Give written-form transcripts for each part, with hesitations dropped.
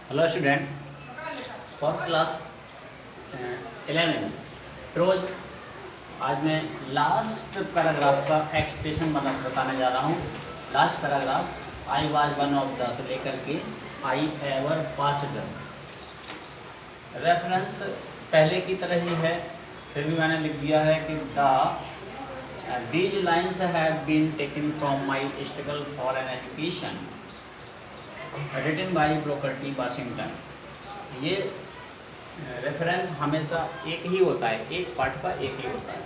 Hello student, for class 11 रोज आज मैं last paragraph का एक्सप्रेशन बताने जा रहा हूँ। Last paragraph I was one of the से लेकर के आई एवर पास्ड। रेफरेंस पहले की तरह ही है, फिर भी मैंने लिख दिया है कि these lines have been taken from my struggle for an education written by Booker T Washington. ये रेफरेंस हमेशा एक ही होता है, एक पार्ट का एक ही होता है।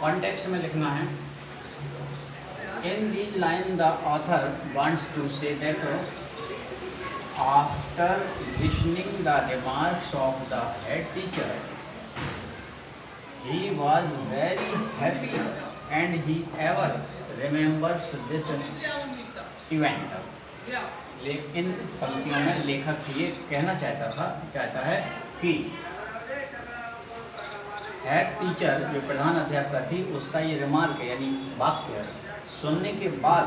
कॉन्टेक्स्ट में लिखना है, in these line the author wants to say that after listening the remarks of the head teacher he was very happy and he ever remembers this event। लेकिन पंक्तियों में लेखक ये कहना चाहता है कि हेड टीचर जो प्रधान अध्यापिका थी उसका ये रिमार्क है यानी वाक्य सुनने के बाद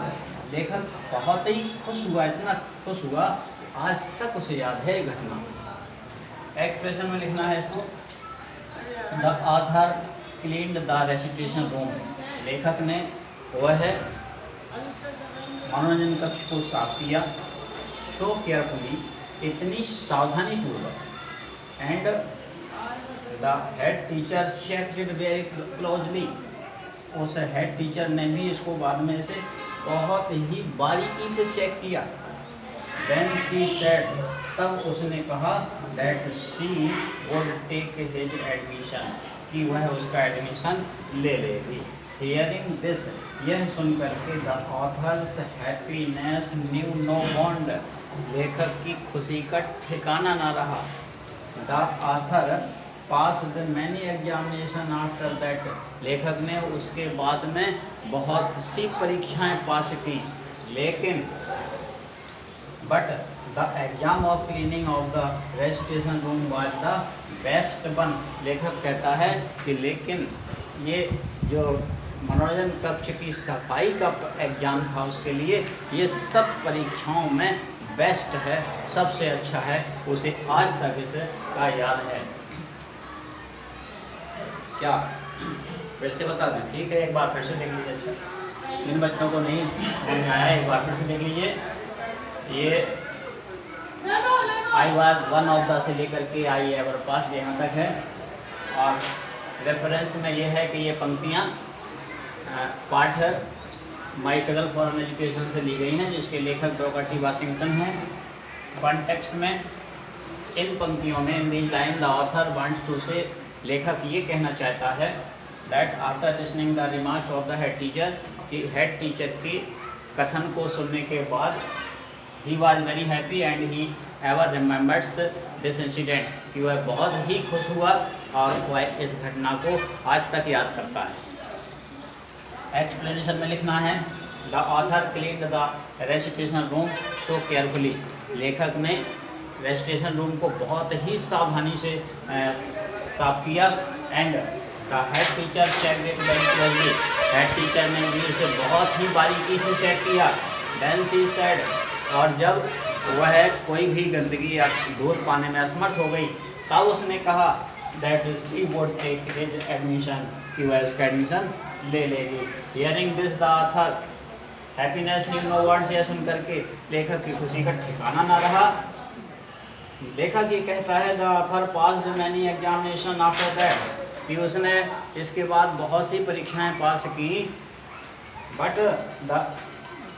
लेखक बहुत ही खुश हुआ, इतना खुश हुआ आज तक उसे याद है ये घटना। एक्सप्रेशन में लिखना है इसको, the author cleaned the recitation room. लेखक ने वह मनोरंजन कक्ष को साफ किया, सो केयरफुली इतनी सावधानी पूर्वक, and the head teacher checked it very closely. उस हेड टीचर ने भी इसको बाद में से बहुत ही बारीकी से चेक किया। देन शी सेड, तब उसने कहा that she would take his admission, कि वह उसका एडमिशन ले लेगी। हियरिंग दिस, यह सुन करके the author's happiness knew no bounds, लेखक की खुशी का ठिकाना ना रहा। The author passed many examination after that, लेखक ने उसके बाद में बहुत सी परीक्षाएं पास की, लेकिन but the exam of cleaning of the recitation room was the best one. लेखक कहता है कि लेकिन ये जो मनोरंजन कक्ष की सफाई का एग्जाम था उसके लिए ये सब परीक्षाओं में बेस्ट है, सबसे अच्छा है, उसे आज तक इसे का याद है। क्या फिर से बता दें? ठीक है, एक बार फिर से देख लीजिए। अच्छा, इन बच्चों को नहीं समझ में आया, एक बार फिर से देख लीजिए। ये I was one of the से लेकर के आई एवर पास्ड यहाँ तक है, और रेफरेंस में ये है कि ये पंक्तियाँ पाठ my struggle for an education से ली गई हैं, जिसके लेखक ब्रोकर टी वाशिंगटन हैं। कॉन्टेक्स्ट में इन पंक्तियों में in the line the author wants to say, लेखक ये कहना चाहता है that after listening the remarks of the head teacher, कि हेड टीचर के कथन को सुनने के बाद he was very happy and he ever remembers this incident, कि वह बहुत ही खुश हुआ और वह इस घटना को आज तक याद करता है। एक्सप्लेनेशन में लिखना है, the author cleaned the recitation room so carefully, लेखक ने रेसिटेशन रूम को बहुत ही सावधानी से साफ किया। And the head teacher checked it very closely, head teacher ने भी उसे बहुत ही बारीकी से चेक किया। देन शी सेड, और जब वह कोई भी गंदगी या दूध पाने में असमर्थ हो गई तब उसने कहा that she would take his admission, कि वह उसका एडमिशन ले लेगी। Hearing this the author happiness knew no words, यह सुन करके लेखक की खुशी का ठिकाना ना रहा। लेखक ये कहता है the author passed many examination after that, कि उसने इसके बाद बहुत सी परीक्षाएं पास की, but the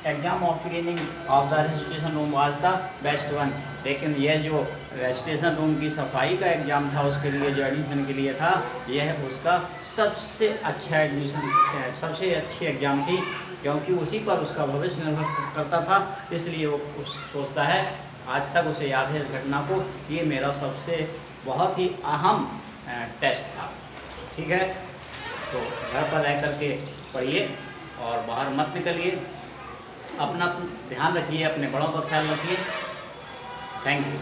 exam of cleaning of the recitation room was the best one, लेकिन यह जो रेसिटेशन रूम की सफाई का एग्ज़ाम था उसके लिए जो एडमिशन के लिए था, यह उसका सबसे अच्छा एडमिशन, सबसे अच्छी एग्ज़ाम थी, क्योंकि उसी पर उसका भविष्य निर्भर करता था। इसलिए वो सोचता है, आज तक उसे याद है इस घटना को, ये मेरा सबसे बहुत ही अहम टेस्ट था। ठीक है, तो घर पर रह करके पढ़िए और बाहर मत निकलिए, अपना ध्यान रखिए, अपने बड़ों का ख्याल रखिए। Thank you.